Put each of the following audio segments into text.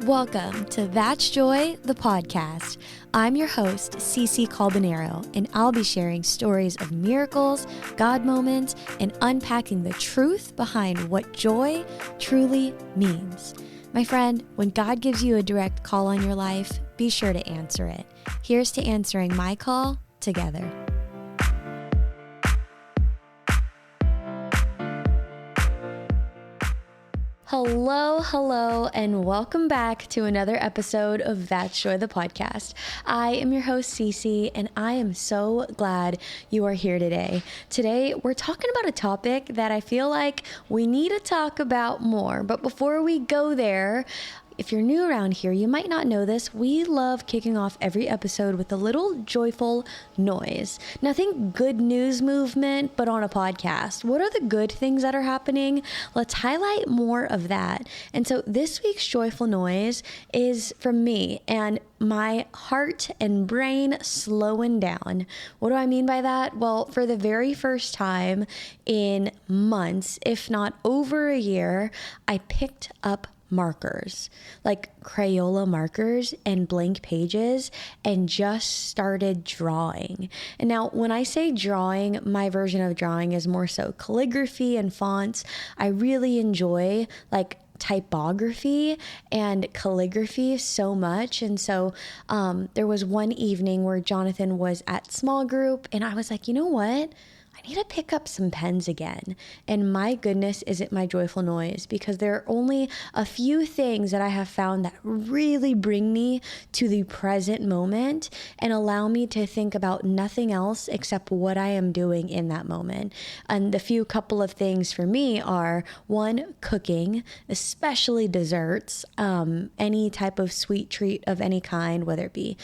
Welcome to That's Joy, the podcast. I'm your host, Cece Calbanero, and I'll be sharing stories of miracles, God moments, and unpacking the truth behind what joy truly means. My friend, when God gives you a direct call on your life, be sure to answer it. Here's to answering my call together. Hello, and welcome back to another episode of That's Joy, the podcast. I am your host, Cece, and I am so glad you are here today. Today, we're talking about a topic that I feel like we need to talk about more. But before we go there, if you're new around here, you might not know this. We love kicking off every episode with a little joyful noise. Nothing good news movement, but on a podcast. What are the good things that are happening? Let's highlight more of that. And so this week's joyful noise is from me and my heart and brain slowing down. What do I mean by that? Well, for the very first time in months, if not over a year, I picked up markers, like Crayola markers and blank pages, and just started drawing. And now when I say drawing, my version of drawing is more so calligraphy and fonts. I really enjoy typography and calligraphy so much. And so there was one evening where Jonathan was at small group and I was like, you know what? I need to pick up some pens again. And my goodness, is it my joyful noise? Because there are only a few things that I have found that really bring me to the present moment and allow me to think about nothing else except what I am doing in that moment. And the few couple of things for me are, one, cooking, especially desserts, any type of sweet treat of any kind, whether it be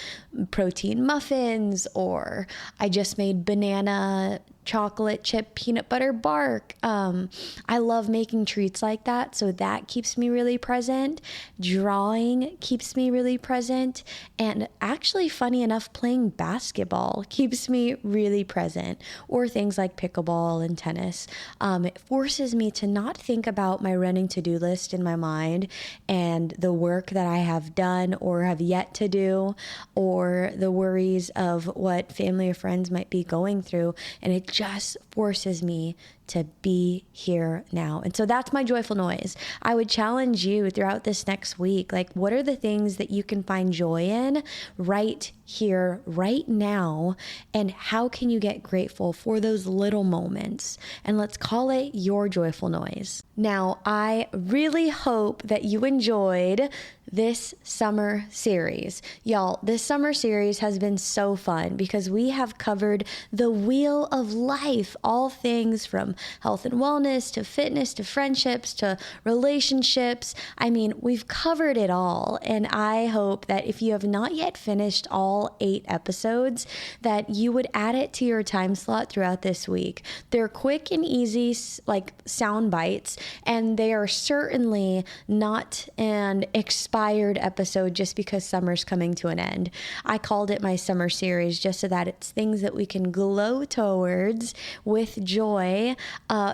protein muffins or I just made banana chocolate chip peanut butter bark. I love making treats like that, so that keeps me really present. Drawing keeps me really present, and actually, funny enough, playing basketball keeps me really present, or things like pickleball and tennis. It forces me to not think about my running to-do list in my mind and the work that I have done or have yet to do, or the worries of what family or friends might be going through, and it just forces me to be here now. And so that's my joyful noise. I would challenge you throughout this next week, what are the things that you can find joy in right here, right now, and how can you get grateful for those little moments? And let's call it your joyful noise. Now, I really hope that you enjoyed this summer series. Y'all, this summer series has been so fun because we have covered the wheel of life, all things from health and wellness to fitness to friendships to relationships. I mean, we've covered it all. And I hope that if you have not yet finished all 8 episodes, that you would add it to your time slot throughout this week. They're quick and easy, sound bites, and they are certainly not an expired episode just because summer's coming to an end. I called it my summer series just so that it's things that we can glow towards with joy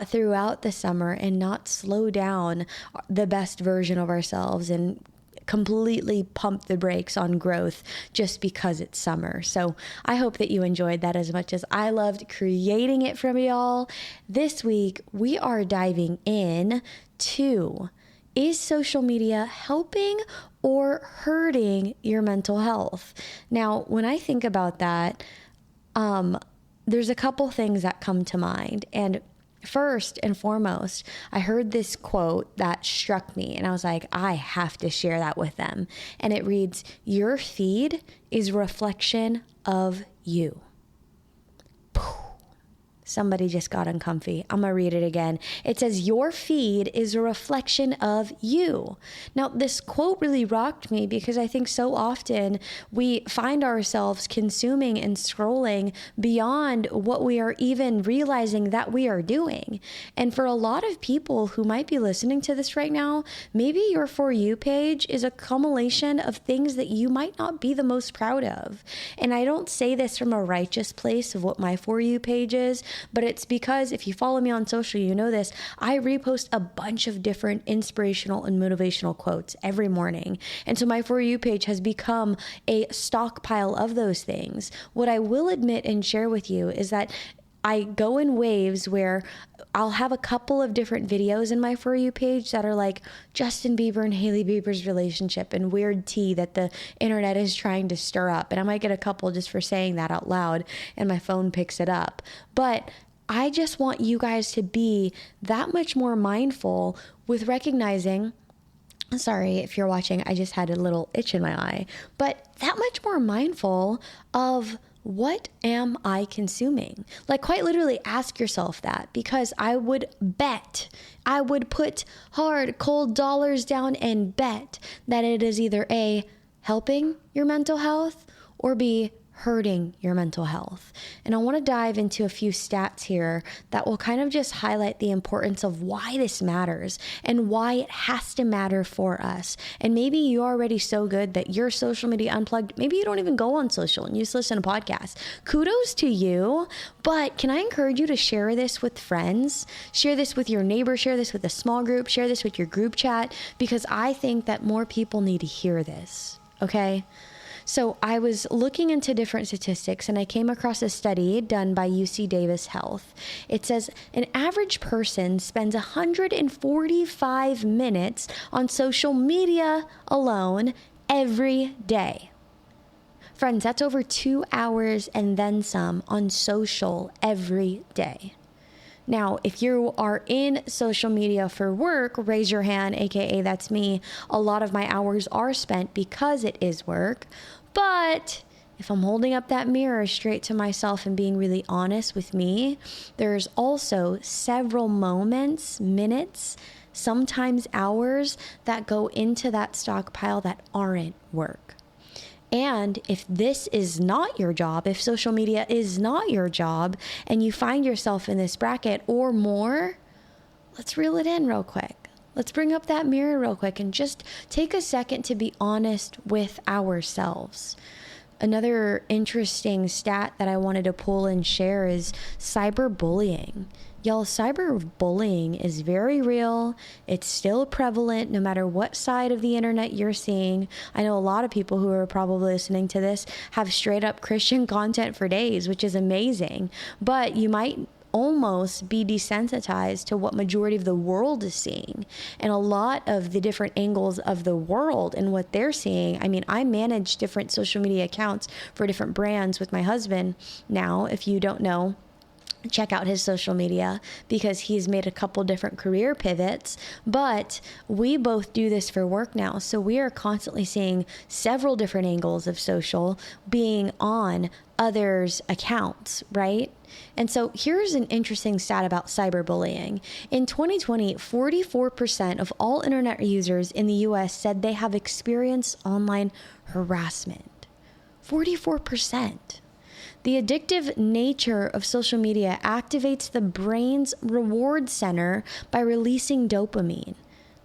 throughout the summer and not slow down the best version of ourselves and completely pump the brakes on growth just because it's summer. So I hope that you enjoyed that as much as I loved creating it from y'all. This week, we are diving in to, is social media helping or hurting your mental health? Now, when I think about that, there's a couple things that come to mind. And first and foremost, I heard this quote that struck me and I was like, I have to share that with them. And it reads, "Your feed is a reflection of you." Somebody just got uncomfy. I'm going to read it again. It says, your feed is a reflection of you. Now, this quote really rocked me because I think so often we find ourselves consuming and scrolling beyond what we are even realizing that we are doing. And for a lot of people who might be listening to this right now, maybe your For You page is a culmination of things that you might not be the most proud of. And I don't say this from a righteous place of what my For You page is, but it's because if you follow me on social, you know this, I repost a bunch of different inspirational and motivational quotes every morning. And so my For You page has become a stockpile of those things. What I will admit and share with you is that I go in waves where I'll have a couple of different videos in my For You page that are like Justin Bieber and Hailey Bieber's relationship and weird tea that the internet is trying to stir up. And I might get a couple just for saying that out loud and my phone picks it up. But I just want you guys to be that much more mindful with recognizing, sorry if you're watching, I just had a little itch in my eye, but that much more mindful of what am I consuming? Like quite literally ask yourself that, because I would put hard, cold dollars down and bet that it is either A, helping your mental health, or B, hurting your mental health. And I want to dive into a few stats here that will kind of just highlight the importance of why this matters and why it has to matter for us. And maybe you're already so good that you're social media unplugged. Maybe you don't even go on social and you just listen to podcasts. Kudos to you. But can I encourage you to share this with friends? Share this with your neighbor, share this with a small group, share this with your group chat, because I think that more people need to hear this. Okay? So I was looking into different statistics and I came across a study done by UC Davis Health. It says an average person spends 145 minutes on social media alone every day. Friends, that's over 2 hours and then some on social every day. Now, if you are in social media for work, raise your hand, aka that's me. A lot of my hours are spent because it is work. But if I'm holding up that mirror straight to myself and being really honest with me, there's also several moments, minutes, sometimes hours that go into that stockpile that aren't work. And if this is not your job, if social media is not your job, and you find yourself in this bracket or more, let's reel it in real quick. Let's bring up that mirror real quick and just take a second to be honest with ourselves. Another interesting stat that I wanted to pull and share is cyberbullying. Y'all, cyberbullying is very real. It's still prevalent no matter what side of the internet you're seeing. I know a lot of people who are probably listening to this have straight up Christian content for days, which is amazing. But you might almost be desensitized to what majority of the world is seeing, and a lot of the different angles of the world and what they're seeing. I mean, I manage different social media accounts for different brands with my husband now. If you don't know, check out his social media because he's made a couple different career pivots, but we both do this for work now. So we are constantly seeing several different angles of social being on others' accounts, right? And so here's an interesting stat about cyberbullying. In 2020, 44% of all internet users in the US said they have experienced online harassment. 44%. The addictive nature of social media activates the brain's reward center by releasing dopamine.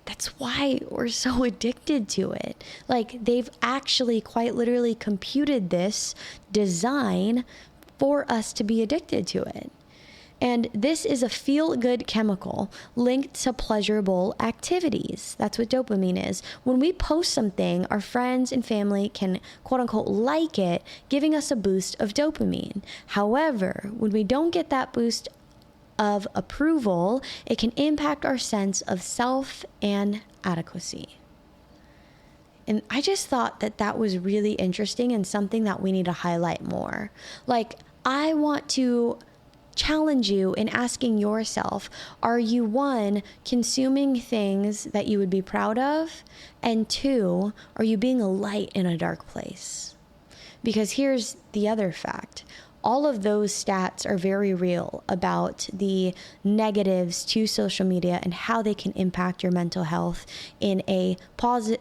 That's why we're so addicted to it. Like, they've actually quite literally computed this design for us to be addicted to it. And this is a feel-good chemical linked to pleasurable activities. That's what dopamine is. When we post something, our friends and family can quote unquote like it, giving us a boost of dopamine. However, when we don't get that boost of approval, it can impact our sense of self and adequacy. And I just thought that that was really interesting and something that we need to highlight more. Like, I want to challenge you in asking yourself, are you, one, consuming things that you would be proud of? And two, are you being a light in a dark place? Because here's the other fact. All of those stats are very real about the negatives to social media and how they can impact your mental health in a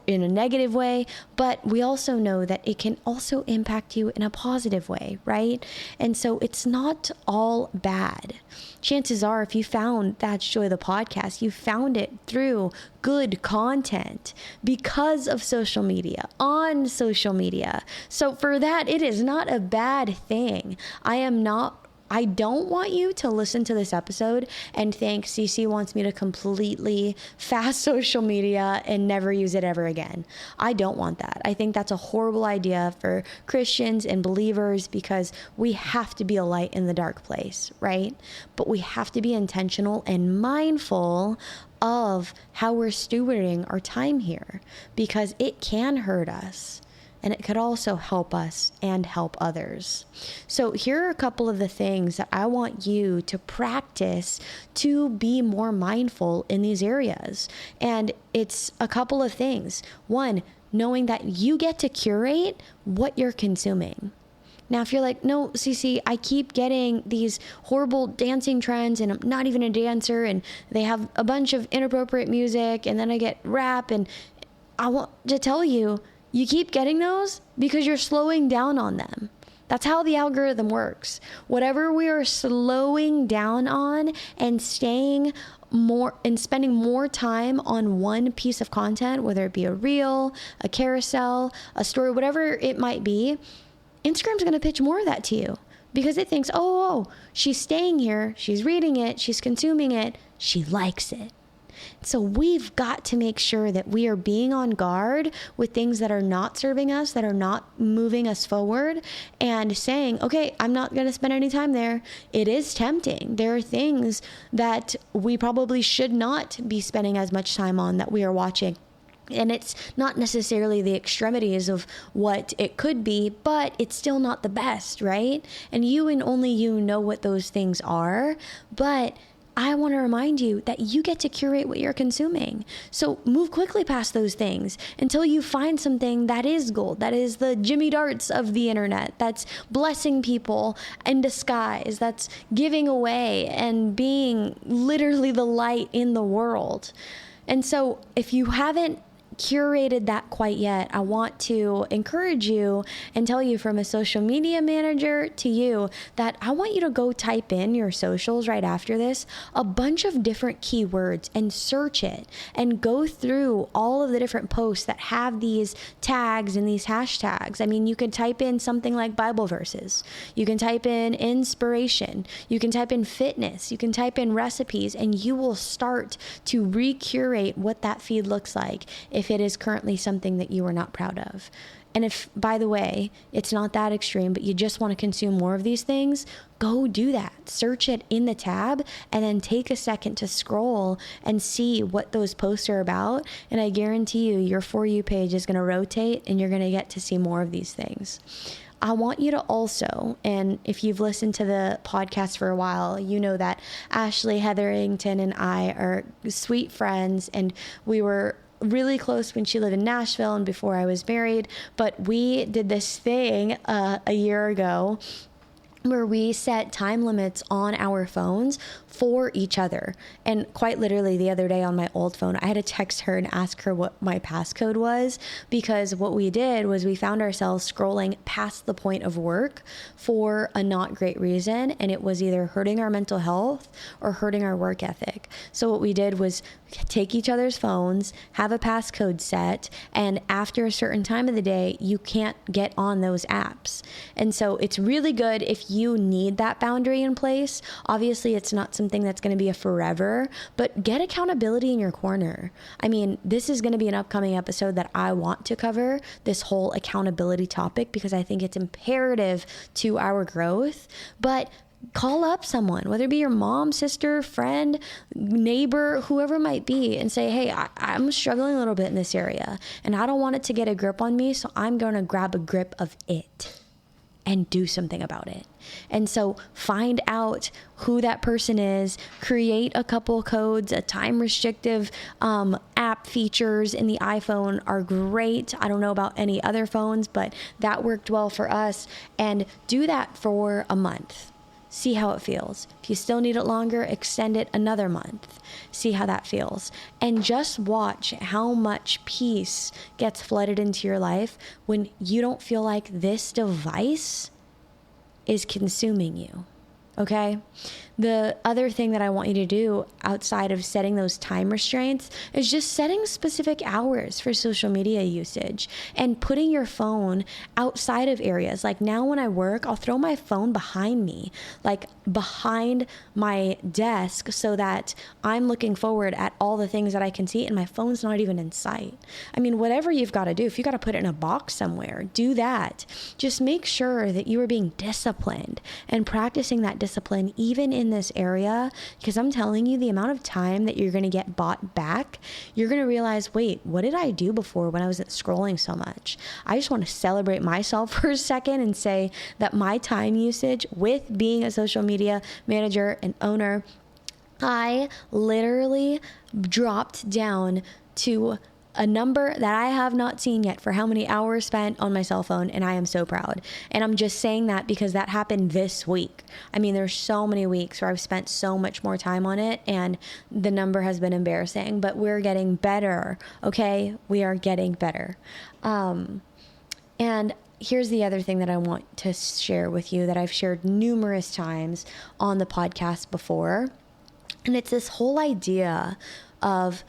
negative way, but we also know that it can also impact you in a positive way, right? And so it's not all bad. Chances are, if you found That's Joy the podcast, you found it through good content because of social media, on social media. So for that, it is not a bad thing. I I don't want you to listen to this episode and think CC wants me to completely fast social media and never use it ever again. I don't want that. I think that's a horrible idea for Christians and believers because we have to be a light in the dark place, right? But we have to be intentional and mindful of how we're stewarding our time here because it can hurt us. And it could also help us and help others. So here are a couple of the things that I want you to practice to be more mindful in these areas. And it's a couple of things. One, knowing that you get to curate what you're consuming. Now, if you're like, no, CC, I keep getting these horrible dancing trends and I'm not even a dancer and they have a bunch of inappropriate music and then I get rap, and I want to tell you, you keep getting those because you're slowing down on them. That's how the algorithm works. Whatever we are slowing down on and staying more and spending more time on one piece of content, whether it be a reel, a carousel, a story, whatever it might be, Instagram's going to pitch more of that to you because it thinks, oh, she's staying here, she's reading it, she's consuming it, she likes it. So we've got to make sure that we are being on guard with things that are not serving us, that are not moving us forward, and saying, okay, I'm not going to spend any time there. It is tempting. There are things that we probably should not be spending as much time on that we are watching. And it's not necessarily the extremities of what it could be, but it's still not the best, right? And you and only you know what those things are. But I want to remind you that you get to curate what you're consuming. So move quickly past those things until you find something that is gold, that is the Jimmy Darts of the internet, that's blessing people in disguise, that's giving away and being literally the light in the world. And so if you haven't curated that quite yet, I want to encourage you and tell you from a social media manager to you that I want you to go type in your socials right after this, a bunch of different keywords, and search it and go through all of the different posts that have these tags and these hashtags. I mean, you can type in something like Bible verses, you can type in inspiration, you can type in fitness, you can type in recipes, and you will start to recurate what that feed looks like if it is currently something that you are not proud of. And if, by the way, it's not that extreme, but you just want to consume more of these things, go do that. Search it in the tab and then take a second to scroll and see what those posts are about. And I guarantee you, your For You page is going to rotate and you're going to get to see more of these things. I want you to also, and if you've listened to the podcast for a while, you know that Ashley Hetherington and I are sweet friends, and we were really close when she lived in Nashville and before I was married. But we did this thing a year ago where we set time limits on our phones for each other. And quite literally the other day on my old phone, I had to text her and ask her what my passcode was, because what we did was we found ourselves scrolling past the point of work for a not great reason. And it was either hurting our mental health or hurting our work ethic. So what we did was take each other's phones, have a passcode set, and after a certain time of the day, you can't get on those apps. And so it's really good if you need that boundary in place. Obviously, it's not something that's going to be a forever, but get accountability in your corner. I mean, this is going to be an upcoming episode that I want to cover, this whole accountability topic, because I think it's imperative to our growth. But call up someone, whether it be your mom, sister, friend, neighbor, whoever it might be, and say, hey, I'm struggling a little bit in this area and I don't want it to get a grip on me, so I'm going to grab a grip of it and do something about it. And so find out who that person is, create a couple codes. A time restrictive app features in the iPhone are great. I don't know about any other phones, but that worked well for us. And do that for a month. See how it feels. If you still need it longer, extend it another month. See how that feels. And just watch how much peace gets flooded into your life when you don't feel like this device is consuming you. Okay. The other thing that I want you to do outside of setting those time restraints is just setting specific hours for social media usage and putting your phone outside of areas. Like now when I work, I'll throw my phone behind me, like behind my desk, so that I'm looking forward at all the things that I can see and my phone's not even in sight. I mean, whatever you've got to do, if you got to put it in a box somewhere, do that. Just make sure that you are being disciplined and practicing that discipline even in this area, because I'm telling you, the amount of time that you're going to get bought back, you're going to realize, wait, what did I do before when I was scrolling so much? I just want to celebrate myself for a second and say that my time usage with being a social media manager and owner, I literally dropped down to a number that I have not seen yet for how many hours spent on my cell phone, and I am so proud. And I'm just saying that because that happened this week. I mean, there's so many weeks where I've spent so much more time on it, and the number has been embarrassing, but we're getting better, okay? We are getting better. And here's the other thing that I want to share with you that I've shared numerous times on the podcast before, and it's this whole idea of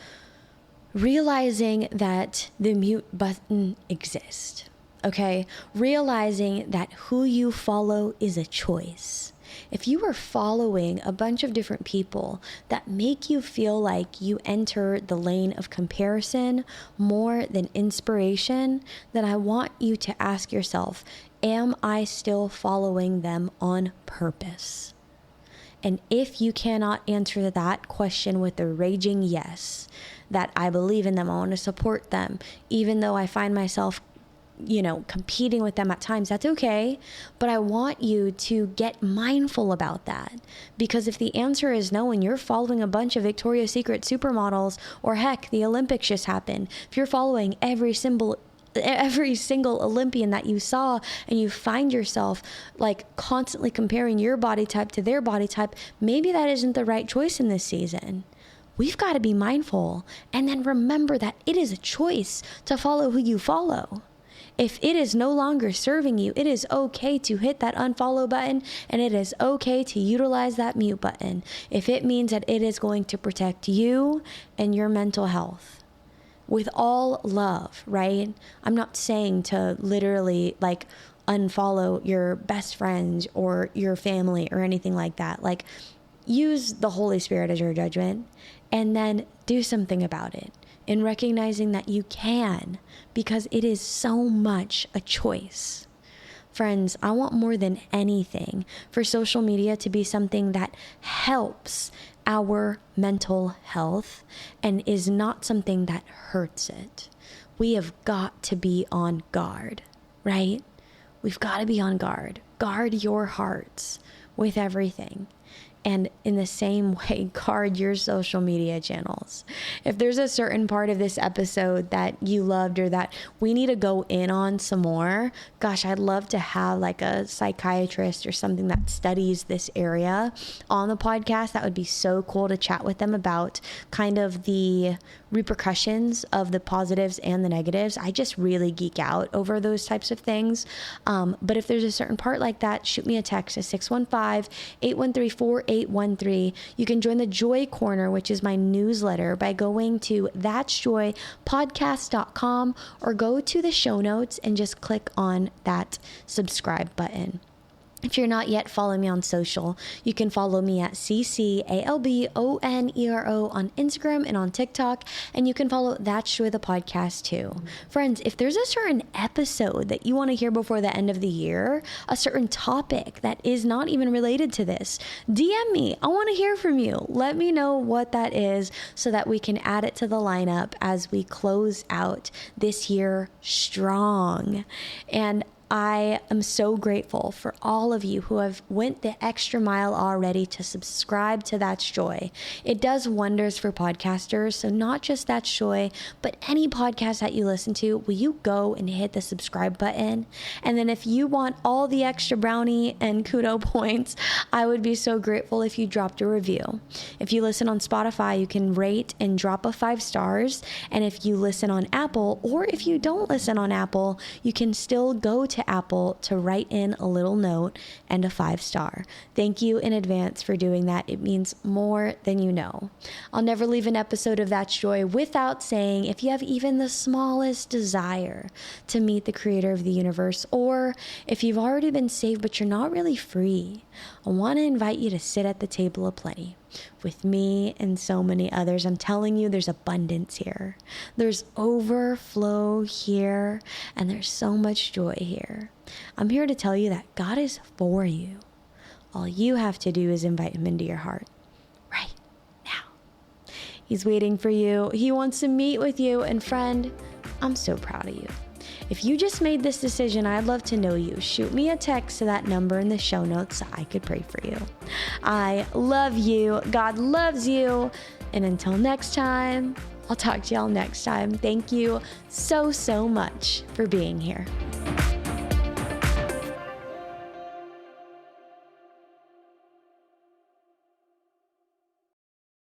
realizing that the mute button exists, okay? Realizing that who you follow is a choice. If you are following a bunch of different people that make you feel like you enter the lane of comparison more than inspiration, then I want you to ask yourself, am I still following them on purpose? And if you cannot answer that question with a raging yes, that I believe in them, I want to support them, even though I find myself, competing with them at times, that's okay. But I want you to get mindful about that. Because if the answer is no, and you're following a bunch of Victoria's Secret supermodels, or heck, the Olympics just happened, if you're following every single Olympian that you saw, and you find yourself like constantly comparing your body type to their body type, maybe that isn't the right choice in this season. We've got to be mindful, and then remember that it is a choice to follow who you follow. If it is no longer serving you, it is okay to hit that unfollow button, and it is okay to utilize that mute button if it means that it is going to protect you and your mental health. With all love, right? I'm not saying to literally like unfollow your best friends or your family or anything like that. Like, use the Holy Spirit as your judgment, and then do something about it in recognizing that you can, because it is so much a choice. Friends, I want more than anything for social media to be something that helps our mental health and is not something that hurts it. We have got to be on guard, right? We've got to be on guard. Guard your hearts with everything. And in the same way, guard your social media channels. If there's a certain part of this episode that you loved or that we need to go in on some more, gosh, I'd love to have like a psychiatrist or something that studies this area on the podcast. That would be so cool to chat with them about kind of the repercussions of the positives and the negatives. I just really geek out over those types of things. But if there's a certain part like that, shoot me a text at 615-813-4813. You can join the Joy Corner, which is my newsletter, by going to that'sjoypodcast.com or go to the show notes and just click on that subscribe button. If you're not yet following me on social, you can follow me at CCALBONERO on Instagram and on TikTok, and you can follow That's Joy the podcast too. Friends, if there's a certain episode that you want to hear before the end of the year, a certain topic that is not even related to this, DM me. I want to hear from you. Let me know what that is so that we can add it to the lineup as we close out this year strong. And I am so grateful for all of you who have went the extra mile already to subscribe to That's Joy. It does wonders for podcasters, so not just That's Joy, but any podcast that you listen to, will you go and hit the subscribe button? And then if you want all the extra brownie and kudo points, I would be so grateful if you dropped a review. If you listen on Spotify, you can rate and drop a 5 stars. And if you listen on Apple, or if you don't listen on Apple, you can still go to to Apple to write in a little note and a 5-star. Thank you in advance for doing that. It means more than you know. I'll never leave an episode of That's Joy without saying, if you have even the smallest desire to meet the creator of the universe, or if you've already been saved but you're not really free, I want to invite you to sit at the table of plenty with me and so many others. I'm telling you, there's abundance here. There's overflow here, and there's so much joy here. I'm here to tell you that God is for you. All you have to do is invite him into your heart right now. He's waiting for you. He wants to meet with you. And friend, I'm so proud of you. If you just made this decision, I'd love to know you. Shoot me a text to that number in the show notes so I could pray for you. I love you. God loves you. And until next time, I'll talk to y'all next time. Thank you so much for being here.